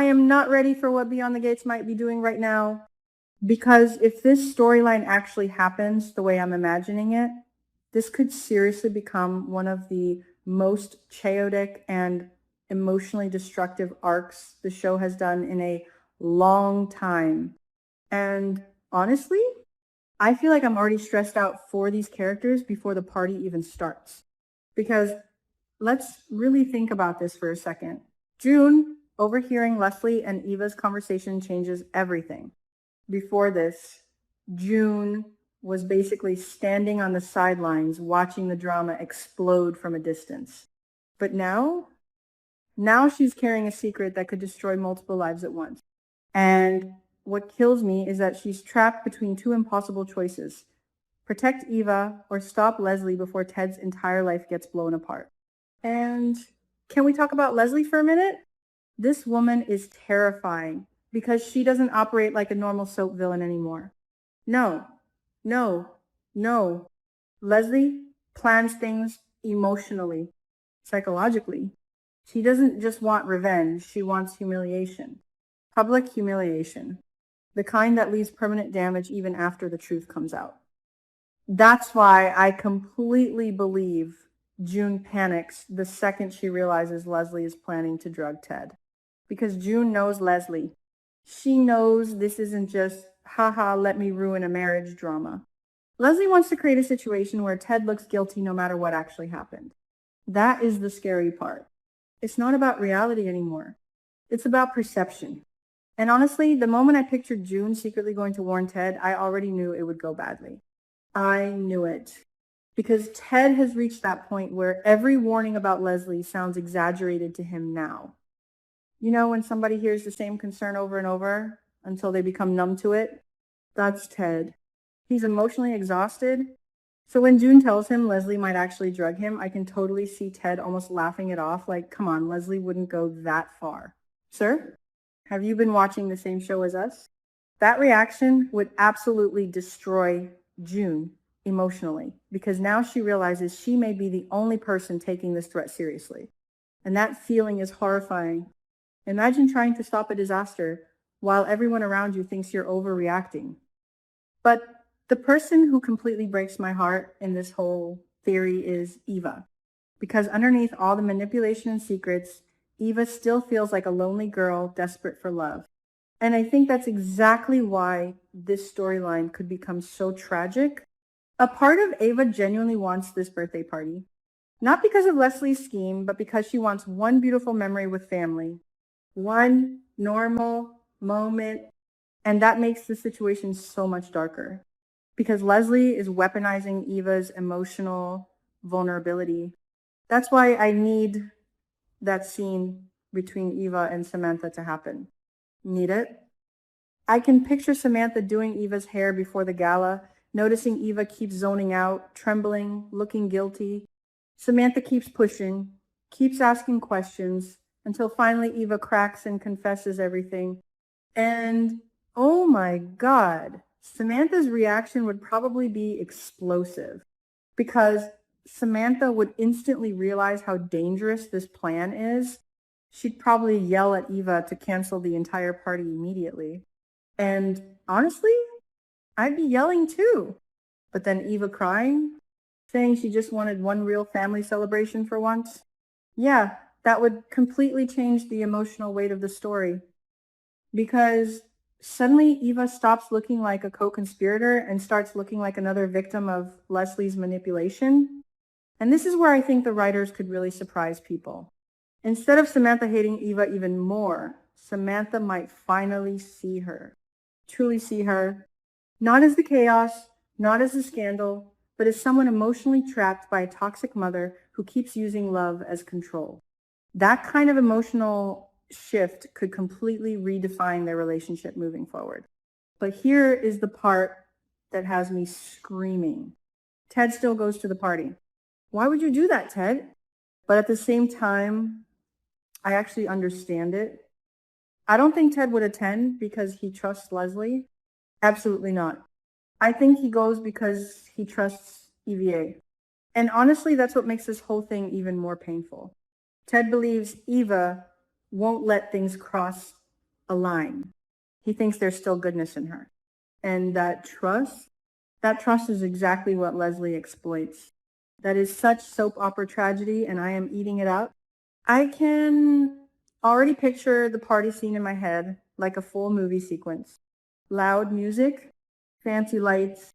am not ready for what Beyond the Gates might be doing right now. Because if this storyline actually happens the way I'm imagining it, this could seriously become one of the most chaotic and emotionally destructive arcs the show has done in a long time. And honestly, I feel like I'm already stressed out for these characters before the party even starts. Because let's really think about this for a second. June, overhearing Leslie and Eva's conversation changes everything. Before this, June was basically standing on the sidelines watching the drama explode from a distance. But now she's carrying a secret that could destroy multiple lives at once. And what kills me is that she's trapped between two impossible choices: protect Eva or stop Leslie before Ted's entire life gets blown apart. And can we talk about Leslie for a minute? This woman is terrifying because she doesn't operate like a normal soap villain anymore. No, no, no. Leslie plans things emotionally, psychologically. She doesn't just want revenge, she wants humiliation. Public humiliation. The kind that leaves permanent damage even after the truth comes out. That's why I completely believe June panics the second she realizes Leslie is planning to drug Ted. Because June knows Leslie. She knows this isn't just, haha, let me ruin a marriage drama. Leslie wants to create a situation where Ted looks guilty no matter what actually happened. That is the scary part. It's not about reality anymore. It's about perception. And honestly, the moment I pictured June secretly going to warn Ted, I already knew it would go badly. I knew it. Because Ted has reached that point where every warning about Leslie sounds exaggerated to him now. You know, when somebody hears the same concern over and over until they become numb to it? That's Ted. He's emotionally exhausted. So when June tells him Leslie might actually drug him, I can totally see Ted almost laughing it off like, come on, Leslie wouldn't go that far. Sir, have you been watching the same show as us? That reaction would absolutely destroy June emotionally, because now she realizes she may be the only person taking this threat seriously. And that feeling is horrifying. Imagine trying to stop a disaster while everyone around you thinks you're overreacting. But the person who completely breaks my heart in this whole theory is Eva. Because underneath all the manipulation and secrets, Eva still feels like a lonely girl desperate for love. And I think that's exactly why this storyline could become so tragic. A part of Ava genuinely wants this birthday party. Not because of Leslie's scheme, but because she wants one beautiful memory with family. One normal moment. And that makes the situation so much darker. Because Leslie is weaponizing Eva's emotional vulnerability. That's why I need that scene between Eva and Samantha to happen. Need it? I can picture Samantha doing Eva's hair before the gala, noticing Eva keeps zoning out, trembling, looking guilty. Samantha keeps pushing, keeps asking questions, until finally Eva cracks and confesses everything. And oh my God, Samantha's reaction would probably be explosive, because Samantha would instantly realize how dangerous this plan is. She'd probably yell at Eva to cancel the entire party immediately. And honestly, I'd be yelling too. But then Eva crying, saying she just wanted one real family celebration for once. Yeah, that would completely change the emotional weight of the story. Because suddenly Eva stops looking like a co-conspirator and starts looking like another victim of Leslie's manipulation. And this is where I think the writers could really surprise people. Instead of Samantha hating Eva even more, Samantha might finally see her, truly see her, not as the chaos, not as a scandal, but as someone emotionally trapped by a toxic mother who keeps using love as control. That kind of emotional shift could completely redefine their relationship moving forward. But here is the part that has me screaming. Ted still goes to the party. Why would you do that, Ted? But at the same time, I actually understand it. I don't think Ted would attend because he trusts Leslie. Absolutely not. I think he goes because he trusts EVA. And honestly, that's what makes this whole thing even more painful. Ted believes Eva won't let things cross align. He thinks there's still goodness in her. And that trust is exactly what Leslie exploits. That is such soap opera tragedy, and I am eating it up. I can already picture the party scene in my head, like a full movie sequence. Loud music, fancy lights,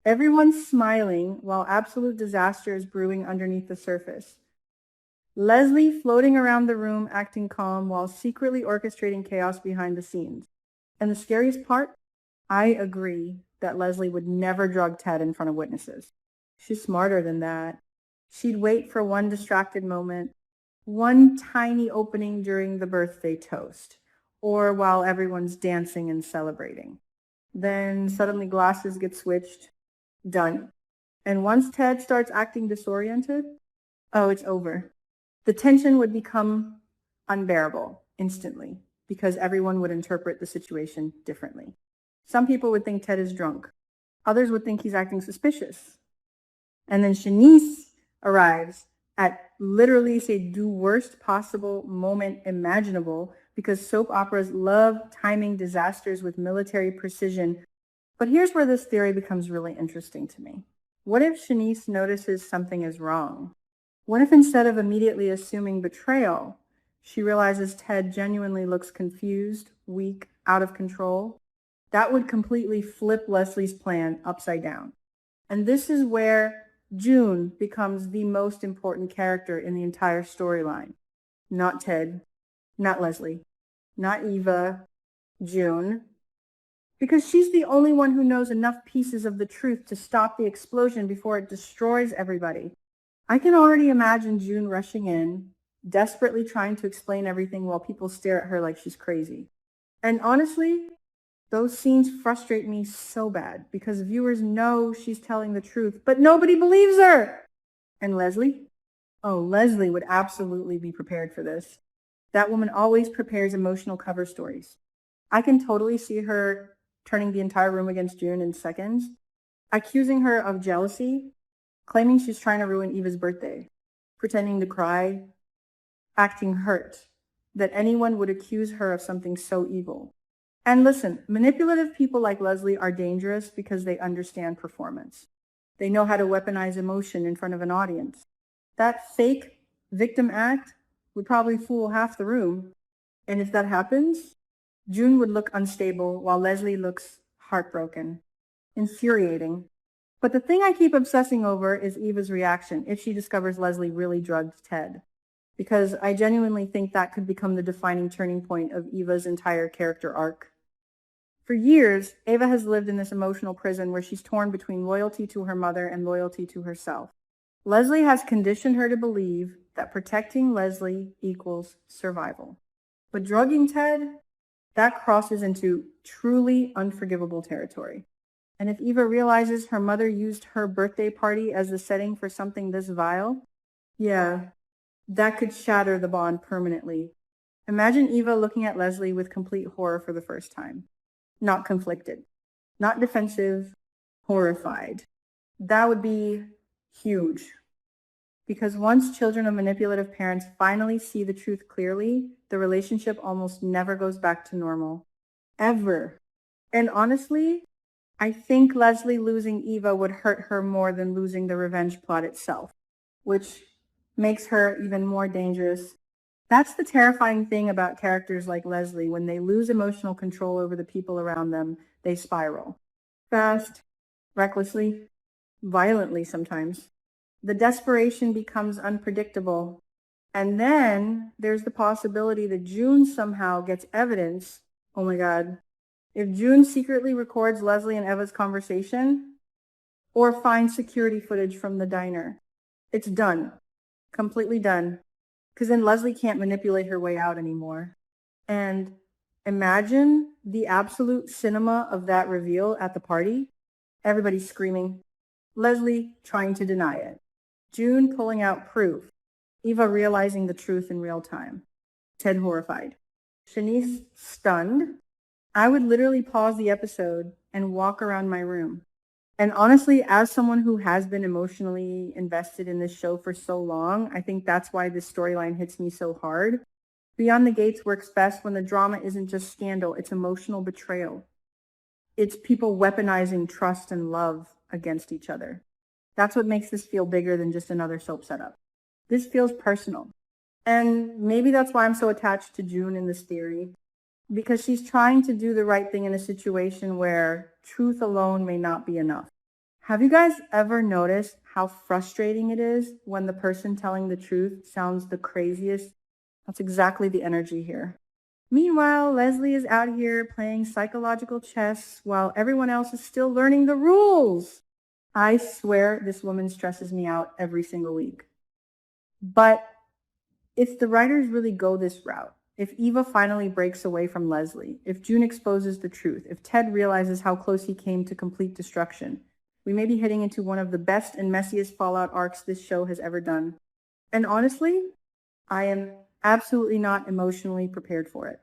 everyone smiling while absolute disaster is brewing underneath the surface. Leslie floating around the room acting calm while secretly orchestrating chaos behind the scenes. And the scariest part, I agree that Leslie would never drug Ted in front of witnesses. She's smarter than that. She'd wait for one distracted moment, one tiny opening during the birthday toast, or while everyone's dancing and celebrating. Then suddenly glasses get switched. Done. And once Ted starts acting disoriented, oh, it's over. The tension would become unbearable instantly because everyone would interpret the situation differently. Some people would think Ted is drunk. Others would think he's acting suspicious. And then Shanice arrives at literally say the worst possible moment imaginable because soap operas love timing disasters with military precision. But here's where this theory becomes really interesting to me. What if Shanice notices something is wrong? What if instead of immediately assuming betrayal, she realizes Ted genuinely looks confused, weak, out of control? That would completely flip Leslie's plan upside down. And this is where June becomes the most important character in the entire storyline. Not Ted, not Leslie, not Eva, June. Because she's the only one who knows enough pieces of the truth to stop the explosion before it destroys everybody. I can already imagine June rushing in, desperately trying to explain everything while people stare at her like she's crazy. And honestly, those scenes frustrate me so bad because viewers know she's telling the truth, but nobody believes her. And Leslie? Oh, Leslie would absolutely be prepared for this. That woman always prepares emotional cover stories. I can totally see her turning the entire room against June in seconds, accusing her of jealousy, claiming she's trying to ruin Eva's birthday, pretending to cry, acting hurt, that anyone would accuse her of something so evil. And listen, manipulative people like Leslie are dangerous because they understand performance. They know how to weaponize emotion in front of an audience. That fake victim act would probably fool half the room. And if that happens, June would look unstable while Leslie looks heartbroken. Infuriating. But the thing I keep obsessing over is Eva's reaction if she discovers Leslie really drugged Ted. Because I genuinely think that could become the defining turning point of Eva's entire character arc. For years, Ava has lived in this emotional prison where she's torn between loyalty to her mother and loyalty to herself. Leslie has conditioned her to believe that protecting Leslie equals survival. But drugging Ted, that crosses into truly unforgivable territory. And if Eva realizes her mother used her birthday party as the setting for something this vile, yeah, that could shatter the bond permanently. Imagine Eva looking at Leslie with complete horror for the first time. Not conflicted, not defensive, horrified. That would be huge. Because once children of manipulative parents finally see the truth clearly, the relationship almost never goes back to normal. Ever. And honestly, I think Leslie losing Eva would hurt her more than losing the revenge plot itself, which makes her even more dangerous. That's the terrifying thing about characters like Leslie. When they lose emotional control over the people around them, they spiral. Fast, recklessly, violently sometimes. The desperation becomes unpredictable. And then there's the possibility that June somehow gets evidence. Oh my God. If June secretly records Leslie and Eva's conversation or finds security footage from the diner, it's done. Completely done. Because then Leslie can't manipulate her way out anymore. And imagine the absolute cinema of that reveal at the party. Everybody's screaming. Leslie trying to deny it. June pulling out proof. Eva realizing the truth in real time. Ted horrified. Shanice stunned. I would literally pause the episode and walk around my room. And honestly, as someone who has been emotionally invested in this show for so long, I think that's why this storyline hits me so hard. Beyond the Gates works best when the drama isn't just scandal, it's emotional betrayal. It's people weaponizing trust and love against each other. That's what makes this feel bigger than just another soap setup. This feels personal. And maybe that's why I'm so attached to June in this theory, because she's trying to do the right thing in a situation where truth alone may not be enough. Have you guys ever noticed how frustrating it is when the person telling the truth sounds the craziest? That's exactly the energy here. Meanwhile, Leslie is out here playing psychological chess while everyone else is still learning the rules. I swear this woman stresses me out every single week. But if the writers really go this route, if Eva finally breaks away from Leslie, if June exposes the truth, if Ted realizes how close he came to complete destruction, we may be heading into one of the best and messiest fallout arcs this show has ever done. And honestly, I am absolutely not emotionally prepared for it.